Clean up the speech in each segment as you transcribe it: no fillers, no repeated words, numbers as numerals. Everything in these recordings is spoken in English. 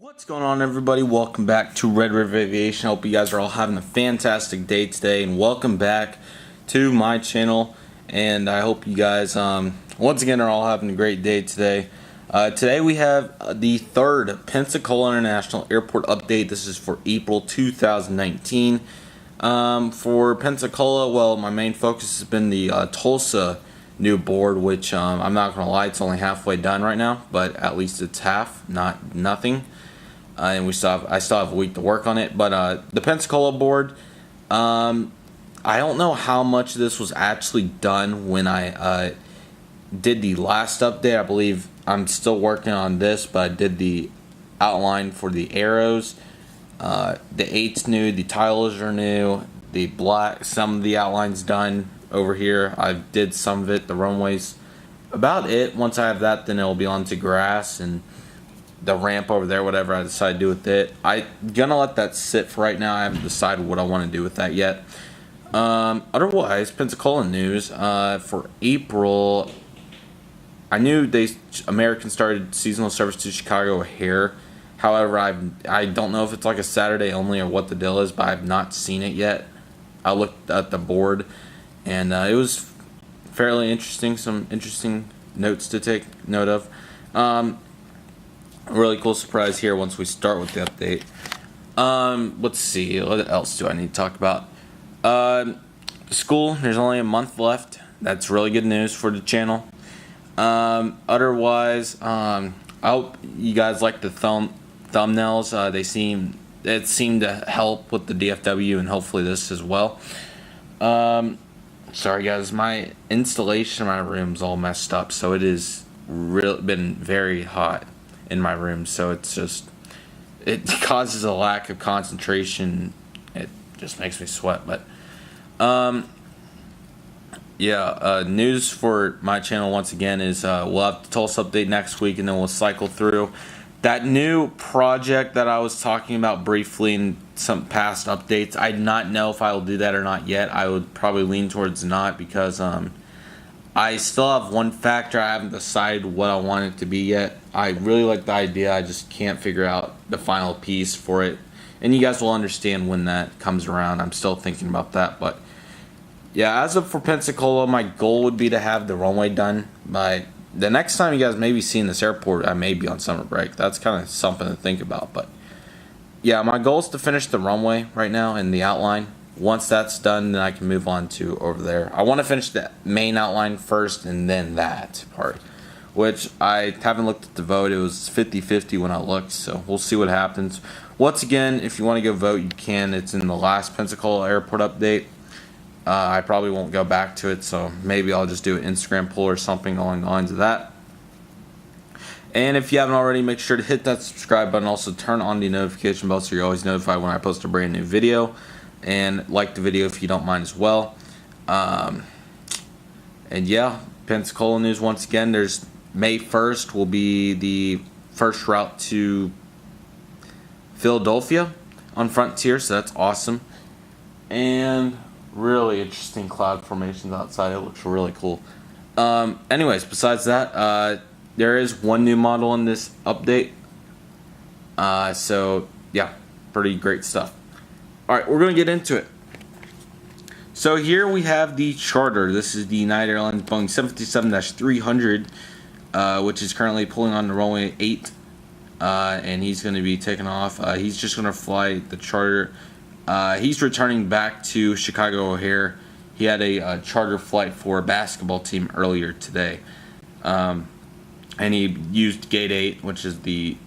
What's going on, everybody? Welcome back to Red River Aviation. I hope you guys are all having a fantastic day today, and welcome back to my channel. And I hope you guys once again are all having a great day today. Today we have the third Pensacola International Airport update. This is for April 2019. For Pensacola, well, my main focus has been the Tulsa new board, which I'm not gonna lie, it's only halfway done right now, but at least it's half, not nothing. And I still have a week to work on it. But the Pensacola board, I don't know how much of this was actually done when I did the last update. I believe I'm still working on this, but I did the outline for the arrows. The 8's new, the tiles are new, the black, some of the outlines done over here. I did some of it, the runways. About it. Once I have that, then it'll be on to grass and the ramp over there, whatever I decide to do with it. I'm gonna let that sit for right now. I haven't decided what I want to do with that yet. Otherwise, Pensacola news for April. I knew American started seasonal service to Chicago O'Hare. However, I don't know if it's like a Saturday only or what the deal is, but I've not seen it yet. I looked at the board, and it was fairly interesting. Some interesting notes to take note of. Really cool surprise here once we start with the update. Let's see, what else do I need to talk about? School, there's only a month left. That's really good news for the channel. Otherwise, I hope you guys like the thumbnails. It seemed to help with the DFW, and hopefully this as well. Sorry guys, my installation in my room's all messed up, so it has been very hot in my room, so it causes a lack of concentration. It just makes me sweat. But news for my channel once again is we'll have the Tulsa update next week, and then we'll cycle through that new project that I was talking about briefly in some past updates. I do not know if I will do that or not yet. I would probably lean towards not, because I still have one factor. I haven't decided what I want it to be yet. I really like the idea. I just can't figure out the final piece for it. And you guys will understand when that comes around. I'm still thinking about that. But yeah, as of for Pensacola, my goal would be to have the runway done by the next time you guys may be seeing this airport. I may be on summer break. That's kind of something to think about. But yeah, my goal is to finish the runway right now and the outline. Once that's done, then I can move on to over there. I want to finish the main outline first and then that part, which I haven't looked at the vote. It was 50-50 when I looked, so we'll see what happens. Once again, if you want to go vote, you can. It's in the last Pensacola airport update. I probably won't go back to it, so maybe I'll just do an Instagram poll or something along the lines of that. And if you haven't already, make sure to hit that subscribe button. Also, turn on the notification bell so you're always notified when I post a brand new video. And like the video if you don't mind as well. And yeah, Pensacola news once again. There's May 1st will be the first route to Philadelphia on Frontier, so that's awesome. And really interesting cloud formations outside. It looks really cool. Anyways, besides that, there is one new model in this update. So yeah, pretty great stuff. Alright, we're going to get into it. So here we have the charter. This is the United Airlines Boeing 757-300, which is currently pulling on the runway 8. And he's going to be taking off. He's just going to fly the charter. He's returning back to Chicago O'Hare. He had a charter flight for a basketball team earlier today. And he used Gate 8, which is the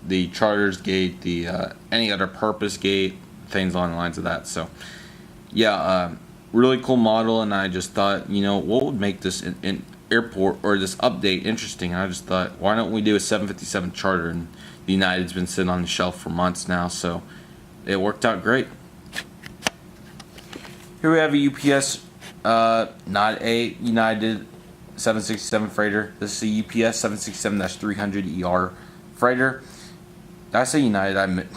the charters gate, the any other purpose gate, things along the lines of that. So yeah, really cool model, and I just thought, you know, what would make this an airport or this update interesting? And I just thought, why don't we do a 757 charter? And the United's been sitting on the shelf for months now, so it worked out great. Here we have a UPS, not a United 767 freighter. This is a UPS 767-300ER freighter. Did I say United? I meant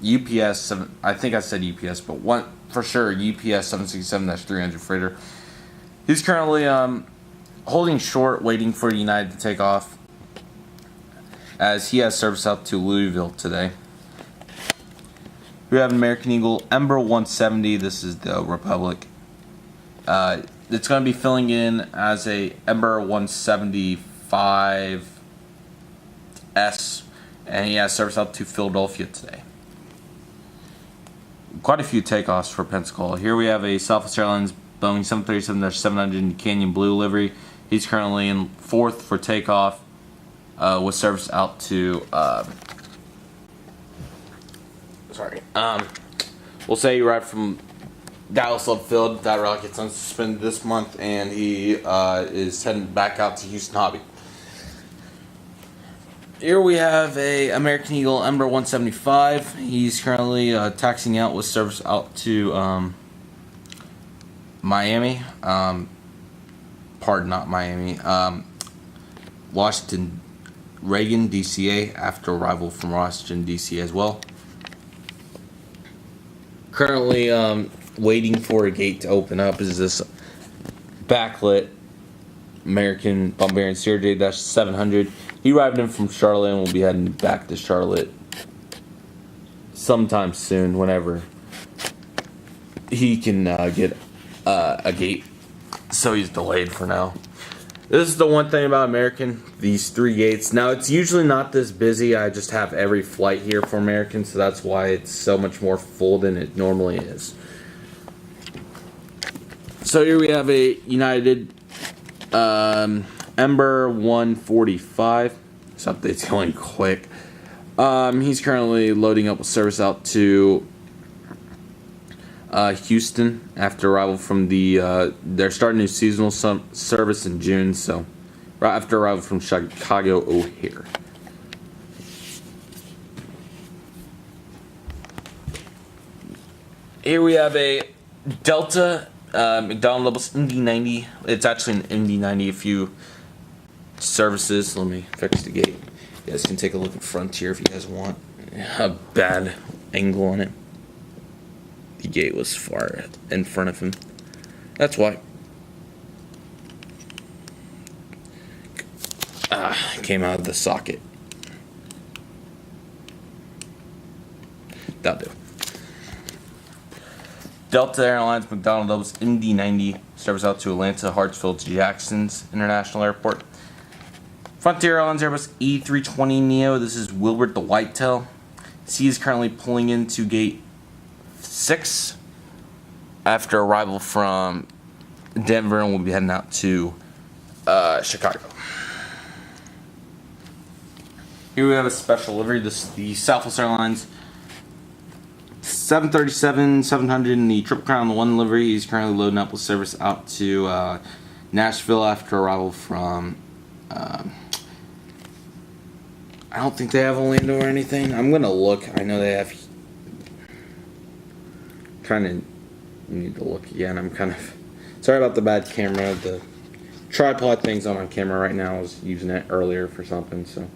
UPS. I think I said UPS, but one for sure. UPS 767-300 freighter. He's currently holding short, waiting for United to take off, as he has service out to Louisville today. We have an American Eagle Ember 170. This is the Republic. It's going to be filling in as a Ember 175S, and he has service out to Philadelphia today. Quite a few takeoffs for Pensacola. Here we have a Southwest Airlines Boeing 737-700 in Canyon Blue livery. He's currently in 4th for takeoff, with service out to we'll say he arrived from Dallas Love Field. That route gets unsuspended this month, and he is heading back out to Houston Hobby. Here we have a American Eagle Ember 175. He's currently taxiing out with service out to Miami. Not Miami. Washington Reagan, DCA, after arrival from Washington, D.C. as well. Currently waiting for a gate to open up is this backlit American Bombarian CRJ-700. He arrived in from Charlotte and will be heading back to Charlotte sometime soon, whenever he can get a gate. So he's delayed for now. This is the one thing about American, these 3 gates. Now, it's usually not this busy. I just have every flight here for American, so that's why it's so much more full than it normally is. So here we have a United Ember 145. This update's going quick. He's currently loading up with service out to Houston after arrival from the they're starting new seasonal service in June, so right after arrival from Chicago O'Hare. Here we have a Delta McDonnell Douglas MD-90. It's actually an MD-90. A few services. Let me fix the gate. You guys can take a look in front here if you guys want. A bad angle on it. The gate was far in front of him. That's why. Came out of the socket. That'll do. Delta Airlines McDonnell Douglas MD-90 service out to Atlanta, Hartsfield to Jackson's International Airport. Frontier Airlines Airbus E320neo. This is Wilbert the Whitetail. C is currently pulling into gate 6 after arrival from Denver, and we'll be heading out to Chicago. Here we have a special livery. This is the Southwest Airlines 737-700 in the Triple Crown 1 livery. He's currently loading up with service out to Nashville after arrival from I don't think they have Orlando or anything. I'm gonna look. I know they have. Kind of need to look again. I'm kind of sorry about the bad camera. The tripod thing's on my camera right now. I was using it earlier for something, so.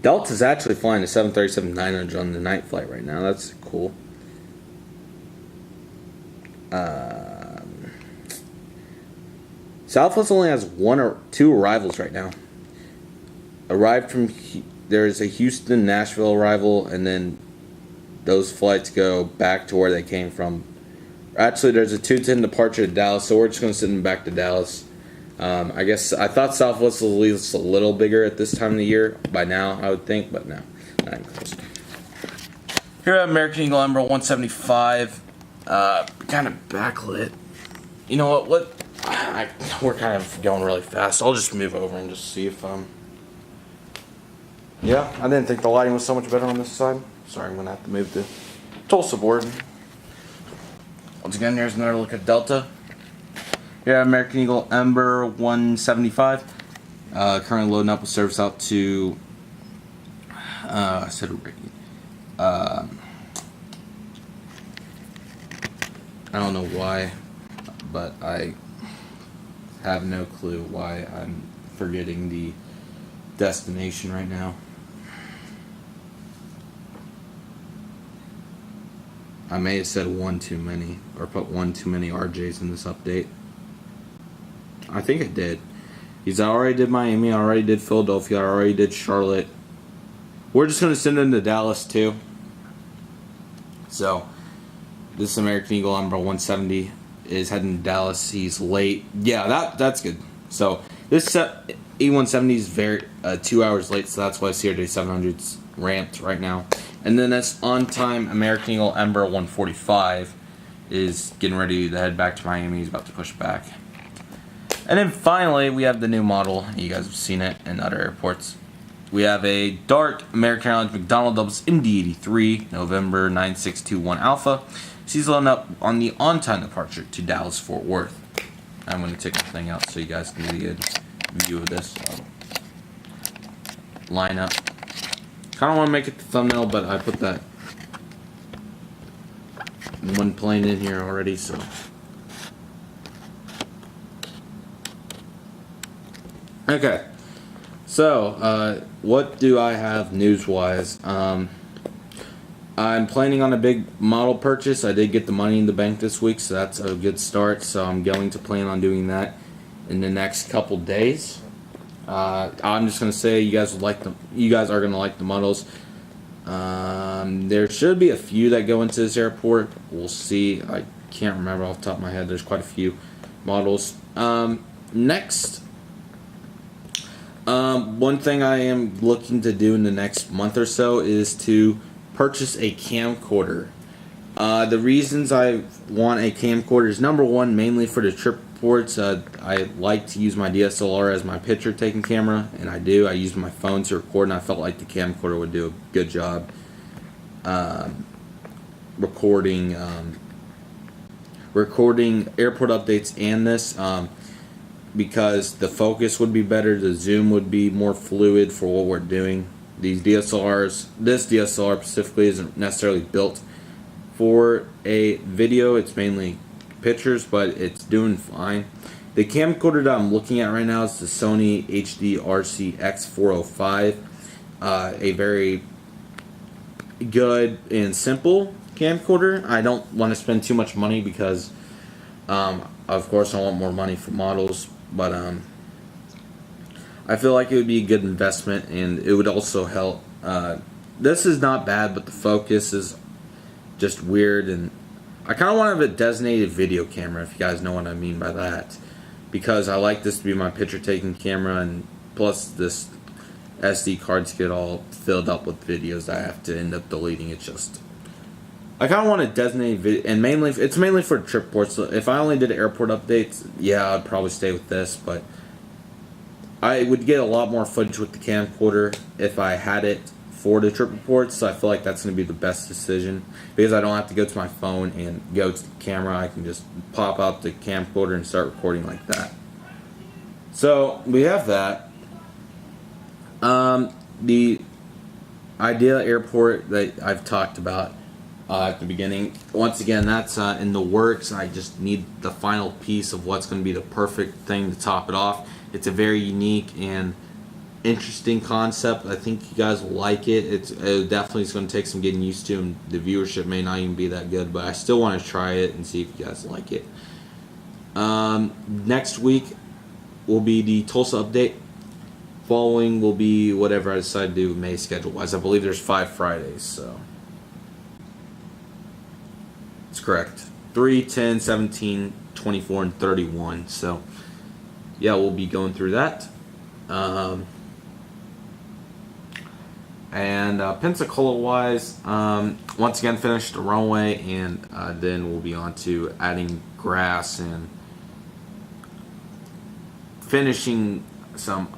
Delta's actually flying a 737-900 on the night flight right now. That's cool. Southwest only has 1 or 2 arrivals right now. Arrived from there's a Houston, Nashville arrival, and then those flights go back to where they came from. Actually, there's a 2:10 departure to Dallas, so we're just going to send them back to Dallas. I guess I thought Southwest was at least a little bigger at this time of the year by now, I would think, but no, not even close. Here I have American Eagle Ember 175, kind of backlit. You know what? We're kind of going really fast. I'll just move over and just see if yeah, I didn't think the lighting was so much better on this side. Sorry, I'm gonna have to move the Tulsa board. Once again, here's another look at Delta. Yeah, American Eagle Ember 175. Currently loading up with service out to I don't know why, but I have no clue why I'm forgetting the destination right now. I may have said one too many, or put one too many RJs in this update. I think it did. Because I already did Miami, I already did Philadelphia, I already did Charlotte. We're just going to send him to Dallas too. So, this American Eagle number 170 is heading to Dallas. He's late. Yeah, that's good. So, this E170 is very 2 hours late, so that's why CRJ 700's ramped right now. And then this on-time American Eagle Ember 145 is getting ready to head back to Miami. He's about to push back. And then finally, we have the new model. You guys have seen it in other airports. We have a dark American Airlines McDonnell Douglas Indy 83, November 9621 Alpha. She's loading up on the on-time departure to Dallas Fort Worth. I'm going to take the thing out so you guys can get a good view of this lineup. Kind of want to make it the thumbnail, but I put that one plane in here already, so. Okay, so what do I have news-wise? I'm planning on a big model purchase. I did get the money in the bank this week, so that's a good start. So I'm going to plan on doing that in the next couple days. I'm just gonna say you guys would like them. You guys are gonna like the models. There should be a few that go into this airport. We'll see. I can't remember off the top of my head. There's quite a few models. Next. One thing I am looking to do in the next month or so is to purchase a camcorder. The reasons I want a camcorder is number one, mainly for the trip reports. I like to use my DSLR as my picture taking camera, and I do. I use my phone to record, and I felt like the camcorder would do a good job recording airport updates and this. Because the focus would be better, the zoom would be more fluid for what we're doing. These DSLRs, this DSLR specifically isn't necessarily built for a video, it's mainly pictures, but it's doing fine. The camcorder that I'm looking at right now is the Sony HD-RC X405, a very good and simple camcorder. I don't want to spend too much money because, of course, I want more money for models. But I feel like it would be a good investment, and it would also help. This is not bad, but the focus is just weird, and I kind of want to have a designated video camera, if you guys know what I mean by that, because I like this to be my picture-taking camera, and plus this SD cards get all filled up with videos that I have to end up deleting. It's just, I kind of want a designated video, and it's mainly for trip ports. So if I only did airport updates, yeah, I'd probably stay with this, but I would get a lot more footage with the camcorder if I had it for the trip reports, so I feel like that's going to be the best decision, because I don't have to go to my phone and go to the camera. I can just pop out the camcorder and start recording like that. So, we have that. The ideal airport that I've talked about at the beginning. Once again, that's in the works. I just need the final piece of what's going to be the perfect thing to top it off. It's a very unique and interesting concept. I think you guys will like it. It definitely is going to take some getting used to, and the viewership may not even be that good, but I still want to try it and see if you guys like it. Next week will be the Tulsa update. Following will be whatever I decide to do May schedule-wise. I believe there's 5 Fridays, so it's correct. 3, 10, 17, 24, and 31. So, yeah, we'll be going through that. And Pensacola-wise, once again, finished the runway, and then we'll be on to adding grass and finishing some,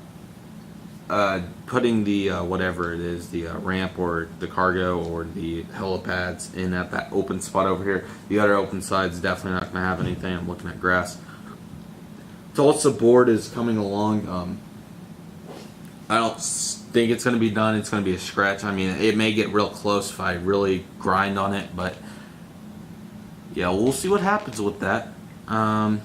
putting the whatever it is, the ramp or the cargo or the helipads in at that open spot over here. The other open side's definitely not going to have anything. I'm looking at grass. Tulsa board is coming along. I don't think it's going to be done. It's going to be a scratch. I mean, it may get real close if I really grind on it, but yeah, we'll see what happens with that. And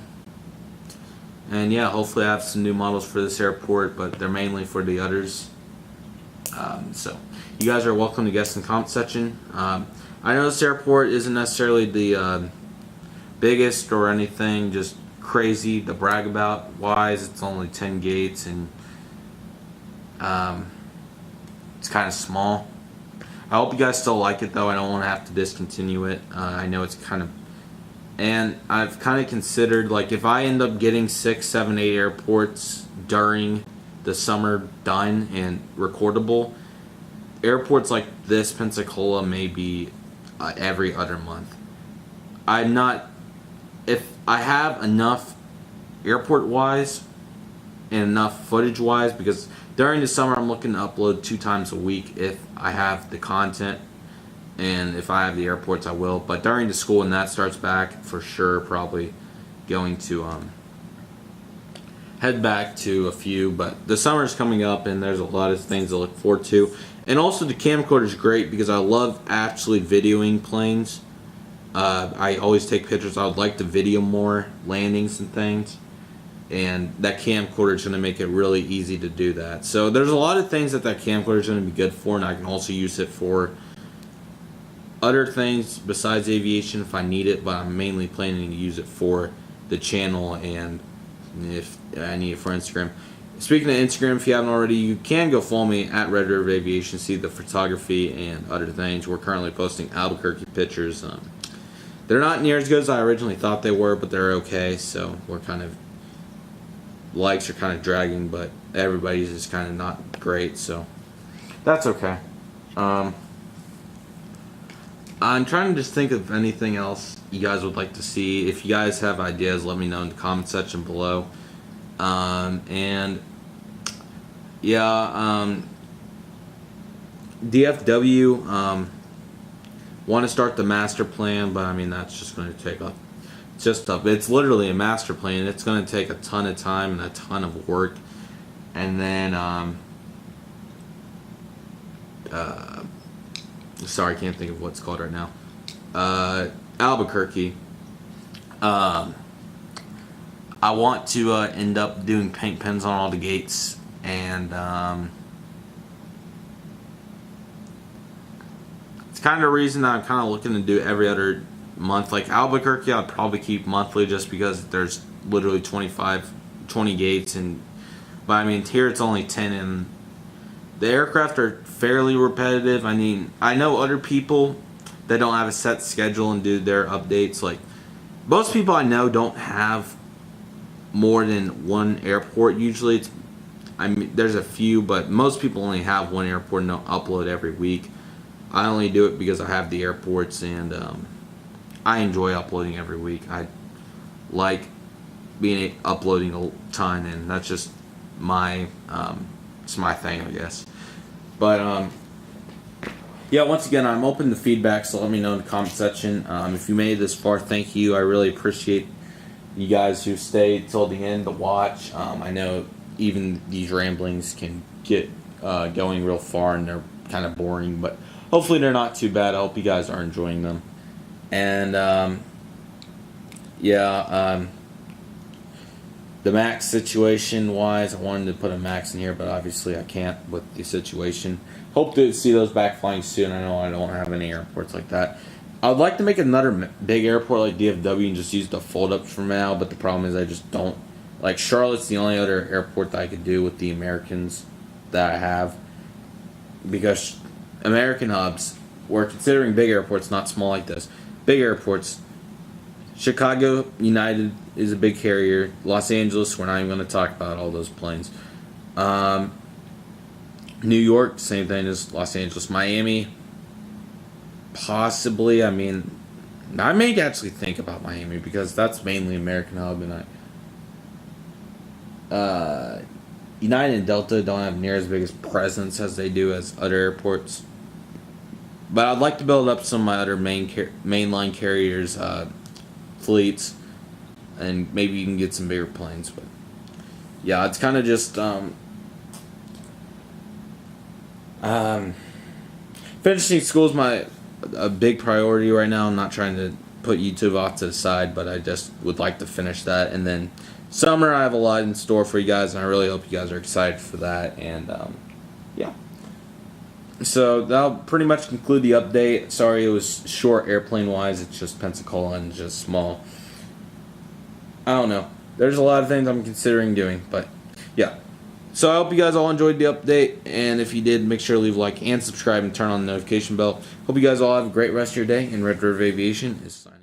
yeah, hopefully I have some new models for this airport, but they're mainly for the others. So you guys are welcome to guess in the comment section. I know this airport isn't necessarily the biggest or anything just crazy to brag about wise. It's only 10 gates, and it's kind of small. I hope you guys still like it though. I don't want to have to discontinue it. I know it's kind of, and I've kind of considered, like, if I end up getting 6, 7, 8 airports during the summer done and recordable, airports like this, Pensacola, may be every other month. I'm not, if I have enough airport wise and enough footage wise, because during the summer I'm looking to upload 2 times a week if I have the content, and if I have the airports I will. But during the school, when that starts back, for sure probably going to head back to a few. But the summer's coming up and there's a lot of things to look forward to. And also the camcorder is great because I love actually videoing planes. I always take pictures. I would like to video more landings and things, and that camcorder is going to make it really easy to do that. So there's a lot of things that camcorder is going to be good for, and I can also use it for other things besides aviation if I need it, but I'm mainly planning to use it for the channel and if I need it for Instagram. Speaking of Instagram, if you haven't already, you can go follow me at Red River Aviation, see the photography and other things. We're currently posting Albuquerque pictures. They're not near as good as I originally thought they were, but they're okay. So we're kind of, likes are kind of dragging, but everybody's is kind of not great, so that's okay. I'm trying to just think of anything else you guys would like to see. If you guys have ideas, let me know in the comment section below. And yeah, DFW want to start the master plan, but I mean that's just going to take up. It's literally a master plan. It's going to take a ton of time and a ton of work, and then sorry, I can't think of what's called right now. Albuquerque. I want to end up doing paint pens on all the gates, and it's kind of the reason that I'm kind of looking to do every other month. Like Albuquerque, I'd probably keep monthly just because there's literally 20 gates, and but I mean here it's only 10, and the aircraft are fairly repetitive. I mean, I know other people that don't have a set schedule and do their updates. Like most people I know don't have more than one airport. Usually it's, I mean, there's a few, but most people only have one airport and don't upload every week. I only do it because I have the airports, and I enjoy uploading every week. I like uploading a ton, and that's just my it's my thing, I guess. But yeah, once again, I'm open to feedback, so let me know in the comment section. If you made it this far, thank you. I really appreciate you guys who stayed till the end to watch. I know even these ramblings can get going real far, and they're kind of boring, but hopefully they're not too bad. I hope you guys are enjoying them. And yeah, the max situation wise, I wanted to put a max in here, but obviously I can't with the situation. Hope to see those back flying soon. I know I don't have any airports like that. I would like to make another big airport like DFW and just use the fold-ups for now, but the problem is I just don't. Like Charlotte's the only other airport that I could do with the Americans that I have, because American hubs, we're considering big airports, not small like this. Big airports. Chicago United is a big carrier. Los Angeles, we're not even going to talk about all those planes. New York, same thing as Los Angeles. Miami, possibly. I mean, I may actually think about Miami because that's mainly American hub, and United and Delta don't have near as big a presence as they do as other airports. But I'd like to build up some of my other mainline carriers' fleets, and maybe you can get some bigger planes. But yeah, it's kind of just finishing school is a big priority right now. I'm not trying to put YouTube off to the side, but I just would like to finish that. And then summer, I have a lot in store for you guys, and I really hope you guys are excited for that. And yeah. So that'll pretty much conclude the update. Sorry it was short airplane wise. It's just Pensacola and just small. I don't know. There's a lot of things I'm considering doing, but yeah. So I hope you guys all enjoyed the update, and if you did, make sure to leave a like and subscribe and turn on the notification bell. Hope you guys all have a great rest of your day, and Red River Aviation is signing.